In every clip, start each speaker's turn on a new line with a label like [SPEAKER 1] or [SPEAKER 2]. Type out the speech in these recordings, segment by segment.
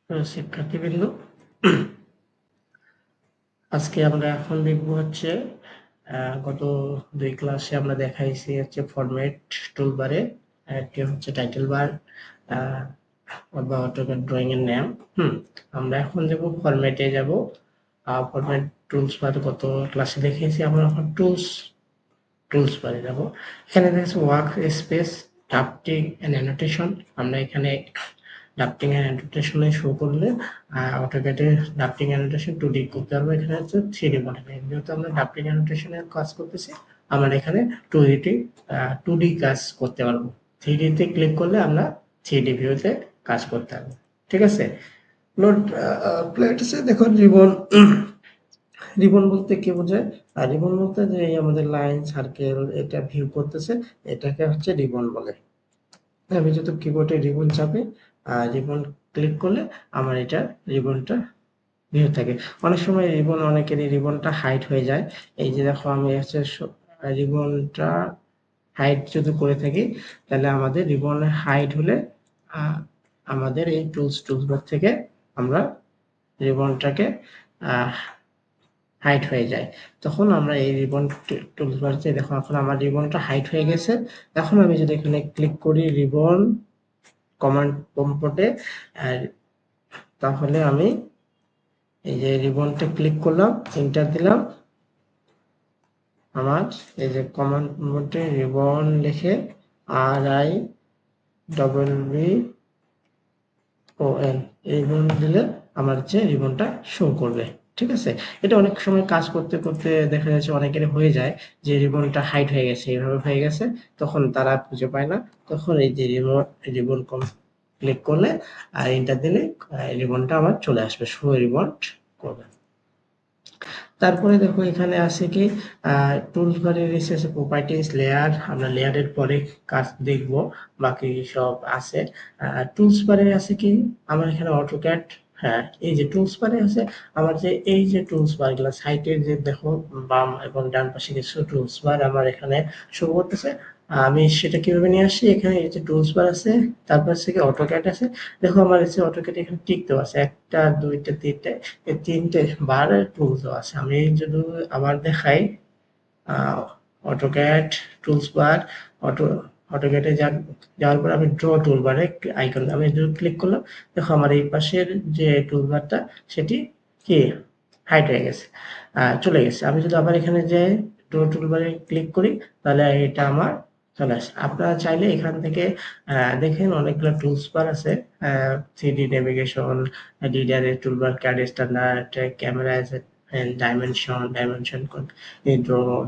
[SPEAKER 1] শিক্ষার্থীবৃন্দ, আজকে আমরা এখন দেখব হচ্ছে গত 2 ক্লাসে আমরা দেখাইছি হচ্ছে ফরম্যাট টুলবারে একটি হচ্ছে টাইটেল বার বা অটোক্যাড ড্রয়িং এর নাম। আমরা এখন যাব ফরম্যাটে যাব। ফরম্যাট টুলস বার গত ক্লাসে দেখিয়েছি, আমরা এখন টুলস বারে যাব। এখানে দেখছি work space, drafting and annotation. আমরা এখানে ড্রাফটিং এন্ড অ্যানোটেশনে শো করলে অটোক্যাডে ড্রাফটিং অ্যানোটেশন 2D করতে পারবো। এখানে হচ্ছে 3D মডেল, যেহেতু আমরা ড্রাফটিং অ্যানোটেশনের কাজ করতেছি, আমরা এখানে 2D কাজ করতে পারবো। 3D তে ক্লিক করলে আমরা 3D ভিউতে কাজ করতে পারবো। ঠিক আছে, নোট প্লেটসে দেখো রিবন বলতে কি বোঝায়? আর রিবন বলতে যে আমাদের লাইন সার্কেল এটা ভিউ করতেছে, এটাকে হচ্ছে রিবন বলে। আমি যদি কিবোর্ডে রিবন চাপি আর রিবন ক্লিক করলে আমার এটা রিবনটা ভিউ থাকে। অনেক সময় রিবন, অনেকেরই রিবনটা হাইড হয়ে যায়। এই যে দেখো আমি হচ্ছে রিবনটা হাইড যদি করে থাকি, তাহলে আমাদের রিবন হাইড হলে আমাদের এই টুলসবার থেকে আমরা রিবনটাকে হাইড হয়ে যায়। তখন আমরা এই রিবন টুলবারতে দেখো এখন আমার রিবনটা হাইড হয়ে গেছে। এখন আমি যদি এখানে ক্লিক করি রিবন কমান্ড প্রম্পটে, তাহলে আমি এই যে রিবনটা ক্লিক করলাম, এন্টার দিলাম, আমার এই যে কমান্ড প্রম্পটে রিবন লিখে RIBBON রিবন দিলে আমার হচ্ছে রিবনটা শো করবে। ঠিক আছে, এটা অনেক সময় কাজ করতে করতে দেখা যাচ্ছে অনেকের হয়ে যায় যে রিবনটা হাইড হয়ে গেছে, এইভাবে হয়ে গেছে, তখন তারা খুঁজে পায় না। তখন এই যে রিবন ক্লিক করলে আর এন্টার দিলে রিবনটা আবার চলে আসবে, শো রিবন করবে। তারপরে দেখো এখানে আছে কি টুলস বারে রয়েছে প্রপার্টিজ, লেয়ার। আমরা লেয়ারের পরে কাজ দেখব, বাকি সব আছে। টুলস বারে আছে কি আমার এখানে অটোক্যাড। হ্যাঁ, এই যে টুলস বারে আছে আমার যে এই যে টুলস বার গুলা সাইটে যে দেখো বাম এবং ডান পাশে কিছু টুলস বার আমার এখানে শো করতেছে। আমি সেটা কিভাবে নিয়ে আসি, এখানে এই যে টুলস বার আছে, তারপর থেকে অটোক্যাড আছে। দেখো আমার এই যে অটোক্যাড এখানে টিক দেওয়া আছে, 1টা 2টা 3টে, এই 3টে বারের টুলস আছে। আমি যদি আবার দেখাই অটোক্যাড টুলস বার, অটোক্যাডে যাওয়ার পর আমি ড্র টুলবারে আইকন আমি যদি ক্লিক করলাম, দেখো আমার এই পাশের যে টুলবারটা সেটি কি হাইড হয়ে গেছে, চলে গেছে। আমি যদি আবার এখানে যে ড্র টুলবারে ক্লিক করি, তাহলে এটা আমার চলে আসে। আপনারা চাইলে এখান থেকে দেখেন অনেকগুলো টুলস বার আছে, 3D navigation, DDR toolbar, CAD standard, camera dimension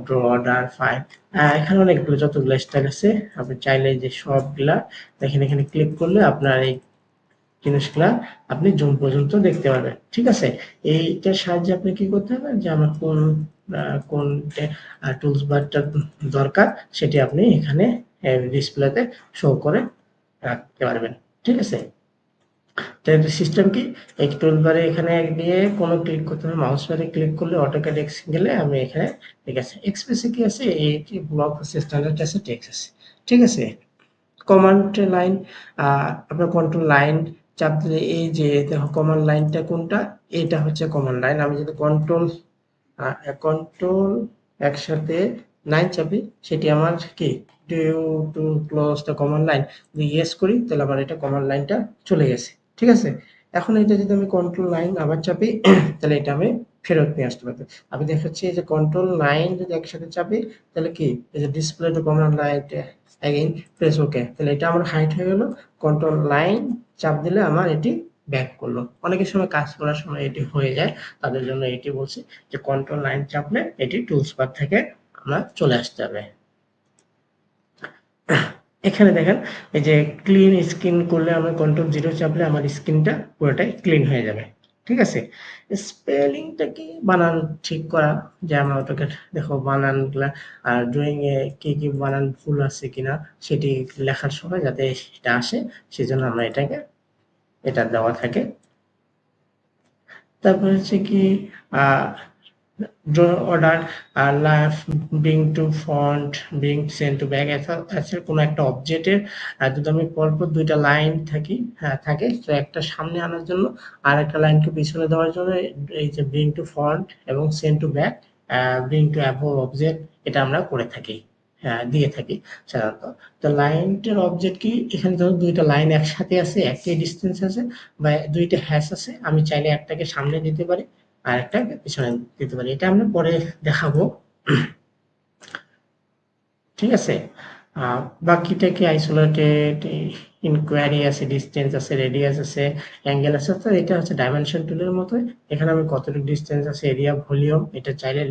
[SPEAKER 1] draw order file. এখানে অনেকগুলো যতগুলো স্টাইল আছে, আপনি চাইলে যে সবগুলা দেখেন, এখানে ক্লিক করলে আপনার এই জিনিসগুলা আপনি জুম পর্যন্ত দেখতে পারবেন। ঠিক আছে, এইটার সাহায্যে আপনি কি করতে হবে যে আমার কোন টুলস বারটা দরকার সেটি আপনি এখানে ডিসপ্লেতে শো করে রাখতে পারবেন। ঠিক আছে, সিস্টেম কি, এই টুলবারে এখানে গিয়ে কোনো ক্লিক করতে হবে, মাউস বারে ক্লিক করলে অটোক্যাড এক্স গেলে আমি এখানে, ঠিক আছে, এক্সপ্রেসে কি আছে, এই ব্লক আছে, স্ট্যান্ডার্ড আছে, টেক্সট আছে। ঠিক আছে, কমান্ড লাইন, আপনার কন্ট্রোল লাইন চাপ দিলে এই যে দেখো কমান্ড লাইনটা কোনটা, এটা হচ্ছে কমান্ড লাইন। আমি যদি কন্ট্রোল একসাথে 9 চাপি, সেটি আমার কি due to close the command line, যদি ইয়েস করি তাহলে আমার এটা কমান্ড লাইনটা চলে গেছে। ঠিক আছে, এখন এটা যদি আমি কন্ট্রোল লাইন আবার চাপি, তাহলে এটা আমি ফেরত নিয়ে আসতে পারবো। আমি দেখাচ্ছি এই যে কন্ট্রোল লাইন যদি একসাথে চাপি, তাহলে কি এই যে display to command line again press okay, তাহলে এটা আমার হাইড হয়ে গেল। কন্ট্রোল লাইন চাপ দিলে আমার এটি ব্যাক করলো। অনেকের সময় কাজ করার সময় এটি হয়ে যায়, তাদের জন্য এটি বলছি যে কন্ট্রোল লাইন চাপলে এটি টুলস বার থেকে আমরা চলে আসতে হবে। এখানে দেখেন এই যে ক্লিন স্ক্রিন করলে আমরা কন্ট্রোল 0 চাপলে আমার স্ক্রিনটা পুরোটাই ক্লিন হয়ে যাবে। ঠিক আছে, স্পেলিংটা কি বানান ঠিক করা, যে আমরা ওটাকে দেখো বানানগুলা আর ড্রয়িং এ কি কি বানান ভুল আছে কিনা সেটি লেখার সময় যাতে সেটা আসে, সেজন্য আমরা এটা দেওয়া থাকে। তারপর হচ্ছে কি draw order left bring to front bring send to back আছে কোনো একটা অবজেক্টের যদি আমি পরপর দুইটা লাইন থাকে তো একটা সামনে আনার জন্য আর একটা লাইনকে পিছনে দেওয়ার জন্য এই যে bring to front এবং send to back bring to above object এটা আমরা করে থাকি, দিয়ে থাকি সাধারণত। তো লাইনটার অবজেক্ট কি, এখানে ধরো দুইটা লাইন একসাথে আছে, একই ডিস্টেন্স আছে বা দুইটা হ্যাশ আছে, আমি চাইলে একটাকে সামনে দিতে পারি আর একটা পিছনে দিতে পারি, এটা আমরা পরে দেখাবো। ঠিক আছে, বাকিটা কি আইসোলেটেড ইনকোয়ারি আছে, ডিস্টেন্স আছে, রেডিয়াস আছে, অ্যাঙ্গেল আছে, অর্থাৎ এটা হচ্ছে ডাইমেনশন টুলের মতো। এখানে আমি কতটুকু ডিস্টেন্স আছে, এরিয়া, ভলিউম, এটা চাইলে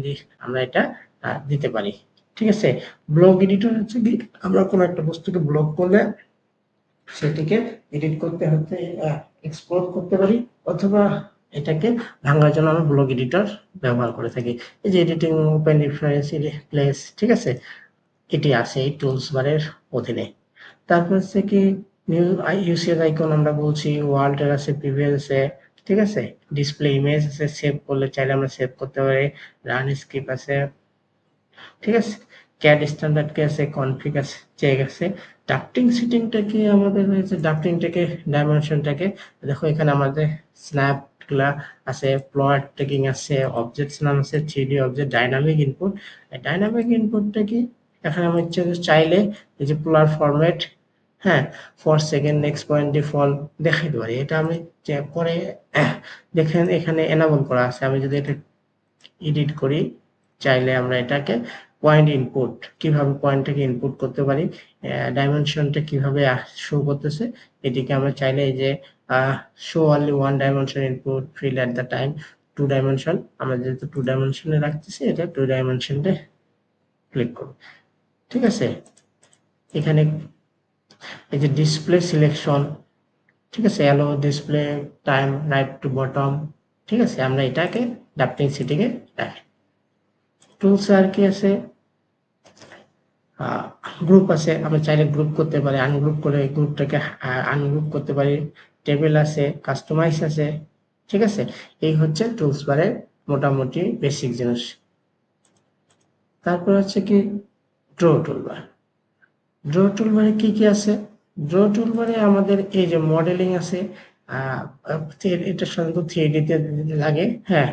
[SPEAKER 1] আমরা এটা দিতে পারি। ঠিক আছে, ব্লক এডিটর হচ্ছে কি, আমরা কোনো একটা বস্তুকে ব্লক করলে সেটিকে এডিট করতে হতে এক্সপোর্ট করতে পারি, অথবা এটাকে ভাঙার জন্য আমরা ব্লক এডিটর ব্যবহার করে থাকি। এই যে এডিটিং, ওপেন রেফারেন্স, প্লেস, ঠিক আছে, এটি আছে এই টুলস বারের অধীনে। তারপর হচ্ছে কি নিউ ইউসিএস আইকন আমরা বলছি, ওয়ার্ল্ডের আছে, প্রিভিয়াস আছে, ঠিক আছে, ডিসপ্লে ইমেজ আছে, সেভ করলে চাইলে আমরা সেভ করতে পারি, রান স্ক্রিপ্ট আছে, ঠিক আছে, ক্যাড স্ট্যান্ডার্ড কি আছে, কনফিগ আছে, চেক আছে, ডাক্টিং সেটিংটাকে আমাদের হয়েছে, ডাক্টিংটাকে ডাইমেনশনটাকে দেখো এখানে আমাদের স্ন্যাপ গুলা আছে, প্লট টেকিং আছে, অবজেক্টস নাম আছে, 3D object, dynamic input. Dynamic ইনপুটটা কি, এখানে আমি চাইলে এই যে পোলার ফরম্যাট, হ্যাঁ, for second next point default দেখাইতে পারি, এটা আমি পরে দেখেন এখানে এনাবল করা আছে। আমি যদি এটা এডিট করি, চাইলে আমরা এটাকে পয়েন্ট ইনপুট, কিভাবে পয়েন্টটাকে ইনপুট করতে পারি, ডাইমেনশনটা কিভাবে শো করতেছে, এটিকে আমরা চাইলে এই যে show only one dimension input fill at the time, two dimension, আমরা যেহেতু টু ডাইমেনশনে রাখতেছি, এটা টু ডাইমেনশনটা ক্লিক করব। ঠিক আছে, এখানে এই যে ডিসপ্লে সিলেকশন, ঠিক আছে, allow display time right to bottom, ঠিক আছে, আমরা এটাকে ডাক্টিং সেটিংয়ে রাখি। টুলস আর কি আছে, গ্রুপ আছে, আমরা চাইলে গ্রুপ করতে পারি, আনগ্রুপ করে গ্রুপটাকে আনগ্রুপ করতে পারি, টেবিল আছে, কাস্টমাইজ আছে, ঠিক আছে, এই হচ্ছে টুলস বারের মোটামুটি বেসিক জিনিস। তারপর হচ্ছে কি ড্র টুলবার। ড্র টুলবারে কি কি আছে, ড্র টুলবারে আমাদের এই যে মডেলিং আছে, এটা সাধারণত 3D তে লাগে, হ্যাঁ,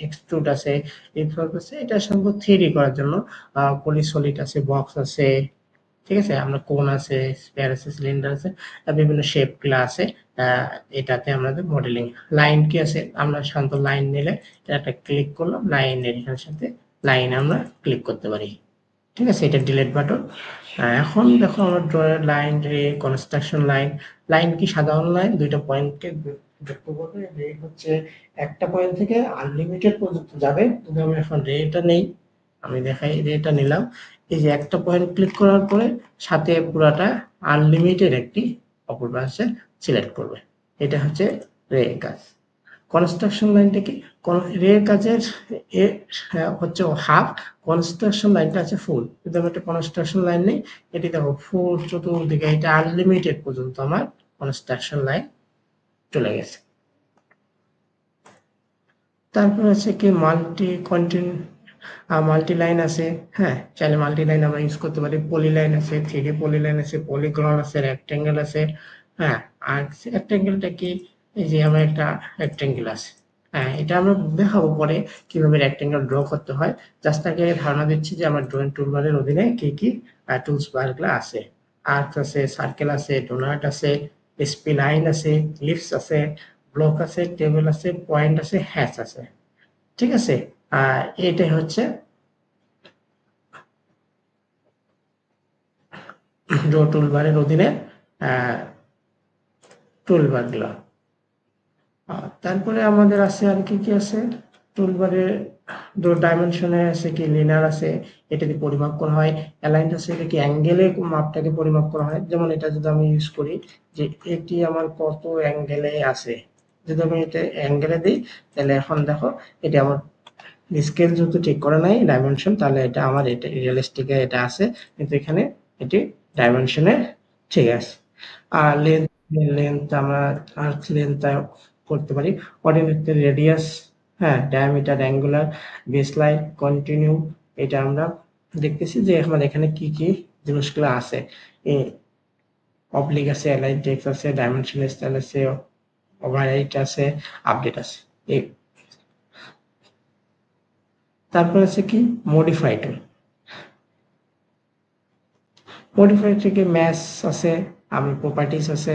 [SPEAKER 1] এক্সট্রুড আছে, রিভলভ আছে, এটা সাধারণত 3D করার জন্য, পলিসলিড আছে, বক্স আছে, ঠিক আছে, আমরা কোন আছে, স্পেয়ার আছে, সিলিন্ডার আছে, বিভিন্ন শেপ গুলা আছে, এটাতে আমাদের মডেলিং। লাইন কি আছে, আমরা সাধারণত লাইন নিলে একটা ক্লিক করলাম, লাইনের এখানের সাথে লাইন আমরা ক্লিক করতে পারি, ঠিক আছে, এটা ডিলিট বাটন। এখন দেখো আমরা ড্রয়ের লাইন, রে, কনস্ট্রাকশন লাইন। লাইন কি সাধারণ লাইন, দুইটা পয়েন্টকে যুক্ত করবে, রে হচ্ছে একটা পয়েন্ট থেকে আনলিমিটেড পর্যন্ত যাবে। যদি আমি এখন রেটা নেই, আমি দেখাই, রেটা নিলাম, এই যে একটা পয়েন্ট ক্লিক করার পরে সাথে পুরাটা আনলিমিটেড একটি অপর পাশে সিলেক্ট করবে, এটা হচ্ছে রে কাজ। কনস্ট্রাকশন লাইনটা কি, রে কাজের হচ্ছে হাফ, কনস্ট্রাকশন লাইনটা আছে ফুল। যদি আমি একটা কনস্ট্রাকশন লাইন নেই, এটি দেখো ফুল চতুর্দিকে, এটা আনলিমিটেড পর্যন্ত আমার কনস্ট্রাকশন লাইন চলে গেছে। তারপর আছে কি মাল্টি লাইন আছে, হ্যাঁ, চাইলে মাল্টি লাইন আমরা ইউজ করতে পারি, পলি লাইন আছে, 3D পলি লাইন আছে, পলিগন আছে, রেক্টেঙ্গেল আছে, হ্যাঁ, আর রেক্টেঙ্গেলটা কি, এই যে আমার একটা রেক্টেঙ্গেল আছে, হ্যাঁ, এটা আমরা দেখাবো পরে কিভাবে রেক্টেঙ্গেল ড্র করতে হয়। জাস্ট আগে ধারণা দিচ্ছি যে আমার ড্রয়িং টুলবারের অধীনে কি কি টুলস বারগুলো আছে। আর্ক আছে, সার্কেল আছে, ডোনাট আছে, স্পি লাইন আছে, লিফস আছে, ব্লক আছে, টেবিল আছে, পয়েন্ট আছে, হ্যাশ আছে, ঠিক আছে। এটাই হচ্ছে ড্র টুলবারের অধীনে টুলবার গুলো। তারপরে আমাদের আছে আর কি কি আছে টুলবারে, ডাইমেনশনে আছে কি লিনার আছে, এটা দিয়ে পরিমাপ করা হয়, অ্যালাইন্ড আছে, এটা কি অ্যাঙ্গেলে মাপটাকে পরিমাপ করা হয়। যেমন এটা যদি আমি ইউজ করি যে এটি আমার কত অ্যাঙ্গেলে আছে, যদি আমি এটা অ্যাঙ্গেলে দিই, তাহলে এখন দেখো এটা আমার স্কেল যেহেতু ঠিক করা নাই ডাইমেনশন, তাহলে এটা আমার এটা রিয়েলিস্টিকে এটা আছে, কিন্তু এখানে এটি ডাইমেনশনে ঠিক আছে। আর লেন্থ আমরা আর্ক লেন্থ করতে পারি, অর্ডিনেট রেডিয়াস, হ্যাঁ, ডায়ামিটার, অ্যাঙ্গুলার, বেসলাইন, কন্টিনিউ, এটা আমরা দেখতেছি যে আমাদের এখানে কি কি জিনিসগুলো আছে। অবলিক আছে, অ্যালাইন টেক্সট আছে, ডাইমেনশন স্টাইল আছে, ওভাররাইট আছে, আপডেট আছে। এই তারপর আছে কি মডিফাই টুল। মডিফাই থেকে ম্যাথস আছে, আমি প্রপার্টিস আছে।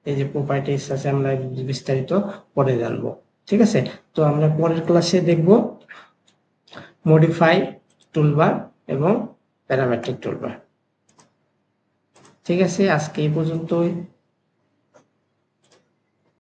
[SPEAKER 1] এই যে প্রপার্টিস আছে, আমরা বিস্তারিত পরে জানবো। ঠিক আছে, তো আমরা পরের ক্লাসে দেখব মডিফাই টুলবার এবং প্যারামেট্রিক টুলবার। ঠিক আছে, আজকে এই পর্যন্তই।